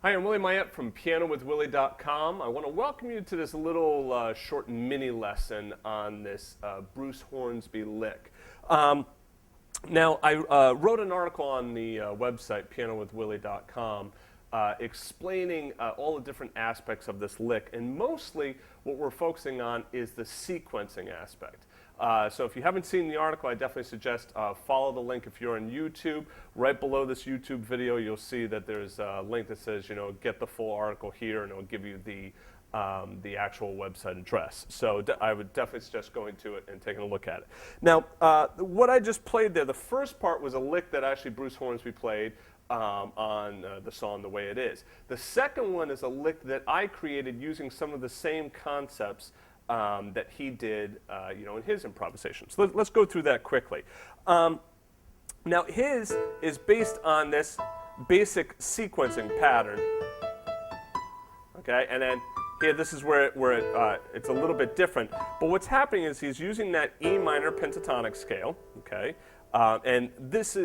Hi, I'm Willie Mayette from pianowithwillie.com. I want to welcome you to this little short mini lesson on this Bruce Hornsby lick. Now, I wrote an article on the website, pianowithwillie.com, explaining all the different aspects of this lick, and mostly what we're focusing on is the sequencing aspect. So if you haven't seen the article, I definitely suggest follow the link if you're on YouTube. Right below this YouTube video, you'll see that there's a link that says, get the full article here, and it'll give you the actual website address. So I would definitely suggest going to it and taking a look at it. Now, what I just played there, the first part was a lick that actually Bruce Hornsby played on the song The Way It Is. The second one is a lick that I created using some of the same concepts that he did, in his improvisation. So let's go through that quickly. Now his is based on this basic sequencing pattern. Okay, and then here this is where it's a little bit different. But what's happening is he's using that E minor pentatonic scale. Okay, and these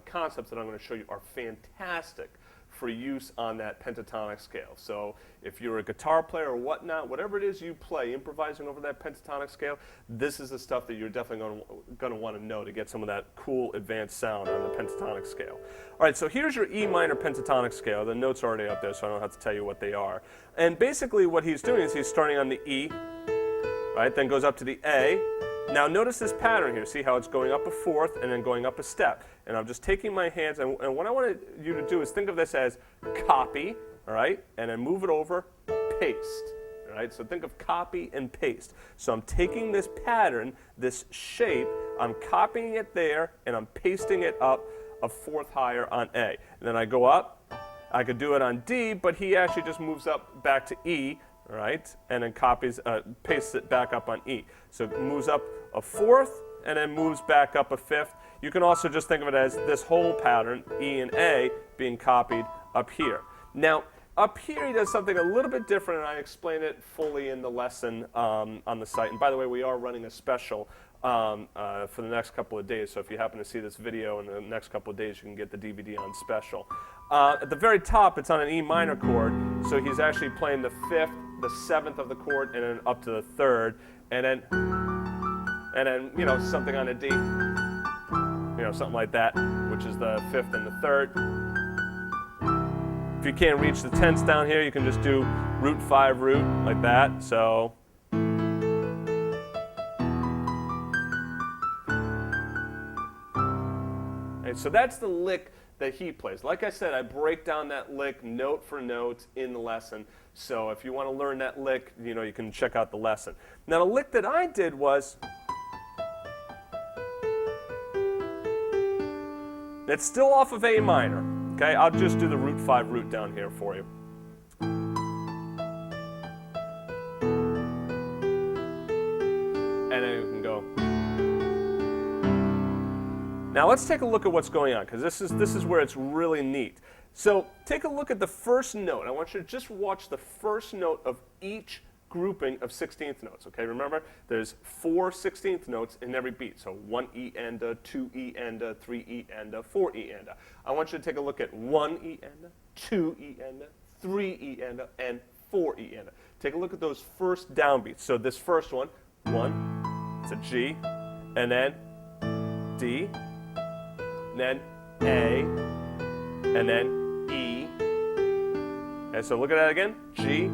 concepts that I'm going to show you are fantastic for use on that pentatonic scale. So if you're a guitar player or whatnot, whatever it is you play, improvising over that pentatonic scale, this is the stuff that you're definitely going to want to know to get some of that cool advanced sound on the pentatonic scale. All right, so here's your E minor pentatonic scale. The notes are already up there, so I don't have to tell you what they are. And basically what he's doing is he's starting on the E, right, then goes up to the A. Now notice this pattern here. See how it's going up a fourth and then going up a step. And I'm just taking my hands, and what I want you to do is think of this as copy, all right, and then move it over, paste, all right? So think of copy and paste. So I'm taking this pattern, this shape, I'm copying it there, and I'm pasting it up a fourth higher on A. And then I go up. I could do it on D, but he actually just moves up back to E, all right, and then pastes it back up on E. So it moves up a fourth and then moves back up a fifth. You can also just think of it as this whole pattern, E and A, being copied up here. Now, up here he does something a little bit different, and I explain it fully in the lesson on the site. And by the way, we are running a special for the next couple of days, so if you happen to see this video in the next couple of days, you can get the DVD on special. At the very top, it's on an E minor chord, so he's actually playing the fifth, the seventh of the chord, and then up to the third, and then something on a D, something like that, which is the fifth and the third. If you can't reach the tenths down here, you can just do root 5 root like that. So and so that's the lick that he plays. Like I said, I break down that lick note for note in the lesson. So if you want to learn that lick, you can check out the lesson. Now the lick that I did was, it's still off of A minor. Okay, I'll just do the root 5 root down here for you. And then you can go. Now let's take a look at what's going on, because this is where it's really neat. So take a look at the first note. I want you to just watch the first note of each grouping of 16th notes. Okay, remember there's 4 16th notes in every beat. So 1 E and a, 2 E and a, 3 E and a, 4 E and a. I want you to take a look at 1 E and a, 2 E and a, 3 E and a, and 4 E and a. Take a look at those first downbeats. So this first one, it's a G, and then D, and then A, and then E. And so look at that again, G,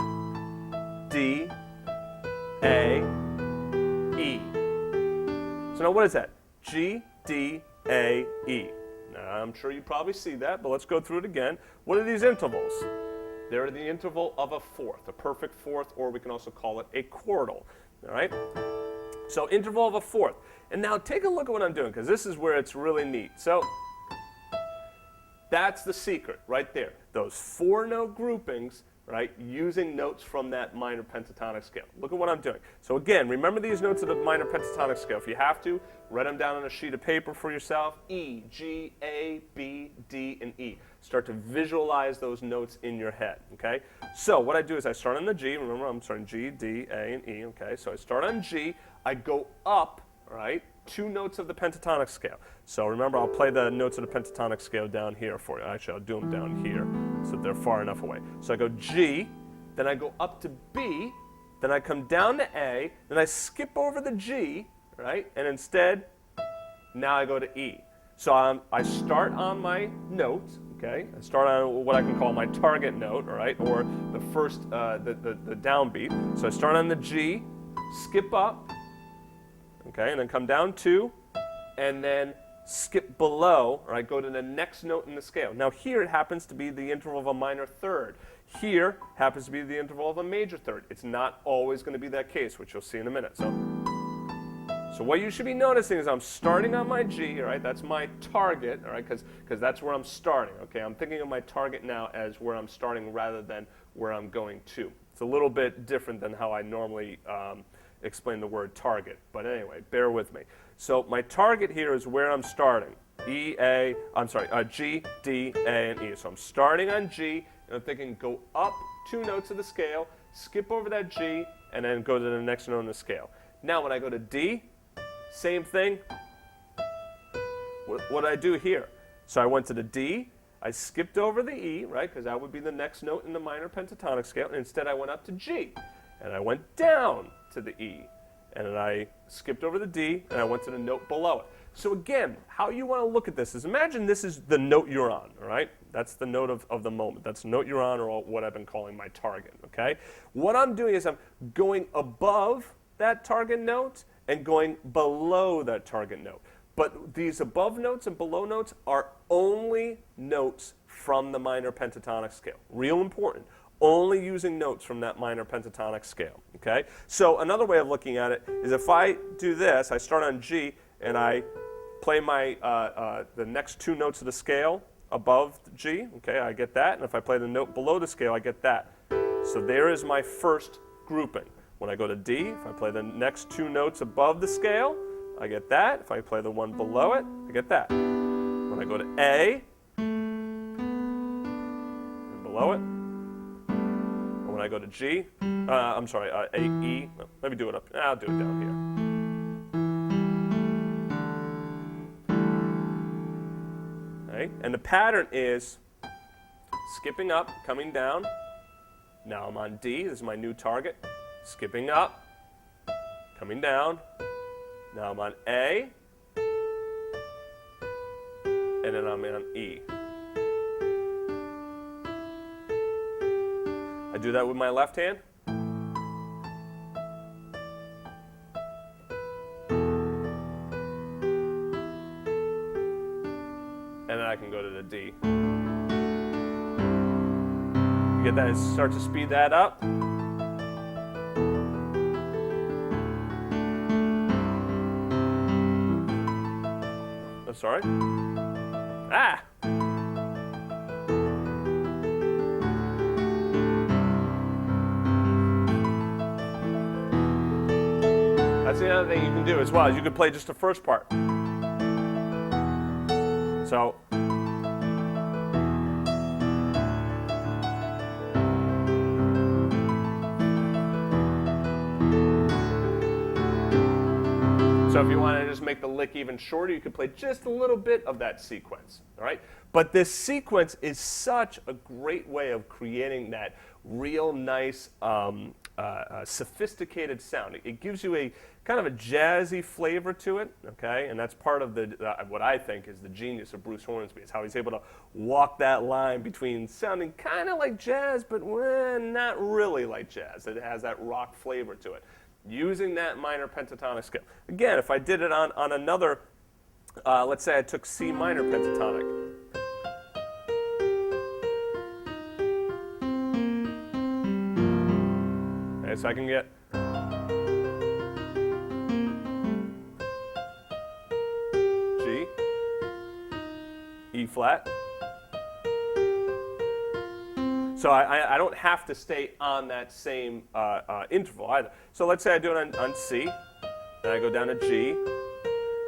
D, A, E. So now what is that? G, D, A, E. Now I'm sure you probably see that, but let's go through it again. What are these intervals? They're the interval of a fourth, a perfect fourth, or we can also call it a quartal. All right? So interval of a fourth. And now take a look at what I'm doing, because this is where it's really neat. So that's the secret right there. Those 4-note groupings, right, using notes from that minor pentatonic scale. Look at what I'm doing. So again, remember these notes of the minor pentatonic scale. If you have to, write them down on a sheet of paper for yourself. E, G, A, B, D, and E. Start to visualize those notes in your head, okay? So what I do is I start on the G. Remember, I'm starting G, D, A, and E, okay? So I start on G. I go up, right, 2 notes of the pentatonic scale. So remember, I'll play the notes of the pentatonic scale down here for you. Actually, I'll do them down here. so they're far enough away. So I go G, then I go up to B, then I come down to A, then I skip over the G, right? And instead, now I go to E. So I start on my note, okay? I start on what I can call my target note, all right? Or the first, the downbeat. So I start on the G, skip up, okay? And then come down 2, and then skip below, all right? Go to the next note in the scale. Now here it happens to be the interval of a minor third. Here happens to be the interval of a major third. It's not always going to be that case, which you'll see in a minute. So what you should be noticing is I'm starting on my G, all right? That's my target, all right? Because that's where I'm starting, okay? I'm thinking of my target now as where I'm starting rather than where I'm going to. It's a little bit different than how I normally explain the word target. But anyway, bear with me. So my target here is where I'm starting. G, D, A, and E. So I'm starting on G, and I'm thinking go up 2 notes of the scale, skip over that G, and then go to the next note in the scale. Now when I go to D, same thing. What did I do here? So I went to the D, I skipped over the E, right, because that would be the next note in the minor pentatonic scale, and instead I went up to G, and I went down to the E, and then I skipped over the D, and I went to the note below it. So again, how you want to look at this is imagine this is the note you're on, all right? That's the note of the moment. That's the note you're on, or what I've been calling my target, okay? What I'm doing is I'm going above that target note and going below that target note. But these above notes and below notes are only notes from the minor pentatonic scale. Real important. Only using notes from that minor pentatonic scale, okay? So another way of looking at it is if I do this, I start on G and I play my the next 2 notes of the scale above G, okay, I get that. And if I play the note below the scale, I get that. So there is my first grouping. When I go to D, if I play the next 2 notes above the scale, I get that. If I play the one below it, I get that. When I go to A, and below it, and when I go to G, A, E, let me do it up, I'll do it down here. Okay? And the pattern is skipping up, coming down. Now I'm on D, this is my new target. Skipping up, coming down. Now I'm on A, and then I'm on E. I do that with my left hand. And then I can go to the D. You get that? Start to speed that up. Sorry. Ah! That's the other thing you can do as well, is you can play just the first part. So, So if you want to just make the lick even shorter, you could play just a little bit of that sequence, all right? But this sequence is such a great way of creating that real nice, sophisticated sound. It gives you a kind of a jazzy flavor to it, okay? And that's part of what I think is the genius of Bruce Hornsby, is how he's able to walk that line between sounding kind of like jazz, but not really like jazz. It has that rock flavor to it, using that minor pentatonic scale. Again, if I did it on another, let's say I took C minor pentatonic. Okay, so I can get G, E flat. So I don't have to stay on that same interval either. So let's say I do it on C, then I go down to G.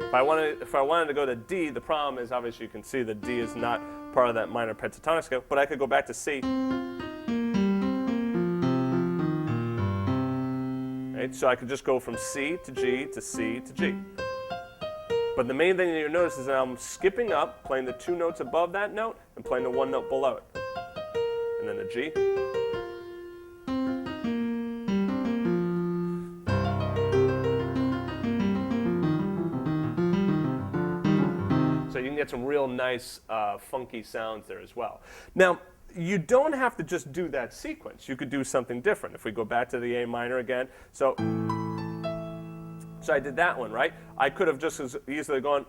If I wanted to go to D, the problem is obviously you can see that D is not part of that minor pentatonic scale, but I could go back to C. Right? So I could just go from C to G to C to G. But the main thing that you'll notice is that I'm skipping up, playing the 2 notes above that note, and playing the 1 note below it. and then a G. So you can get some real nice funky sounds there as well. Now, you don't have to just do that sequence. You could do something different. If we go back to the A minor again, so I did that one, right? I could have just as easily gone.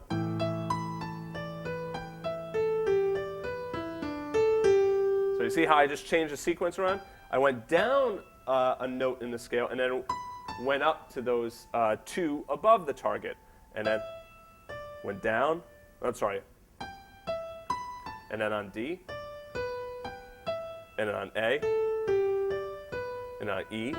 So you see how I just changed the sequence around? I went down a note in the scale and then went up to those two above the target, and then went down. I'm sorry. And then on D, and then on A, and on E.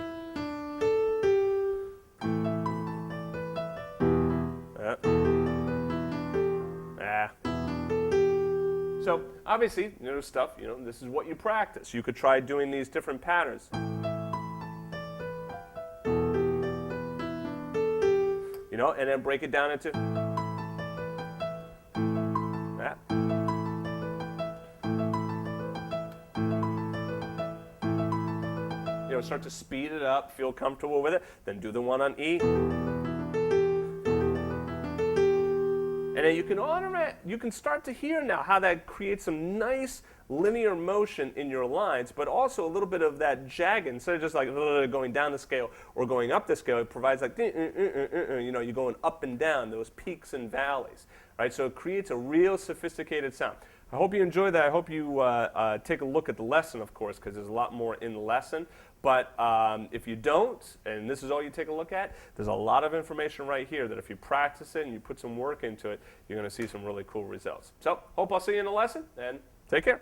So obviously, stuff, this is what you practice. You could try doing these different patterns. And then break it down into that. Start to speed it up, feel comfortable with it, then do the one on E. And then you can start to hear now how that creates some nice linear motion in your lines, but also a little bit of that jagged. Instead of just like going down the scale or going up the scale, it provides like, you're going up and down, those peaks and valleys, right? So it creates a real sophisticated sound. I hope you enjoy that. I hope you take a look at the lesson, of course, because there's a lot more in the lesson. But if you don't, and this is all you take a look at, there's a lot of information right here that if you practice it and you put some work into it, you're going to see some really cool results. So hope I'll see you in the lesson, and take care.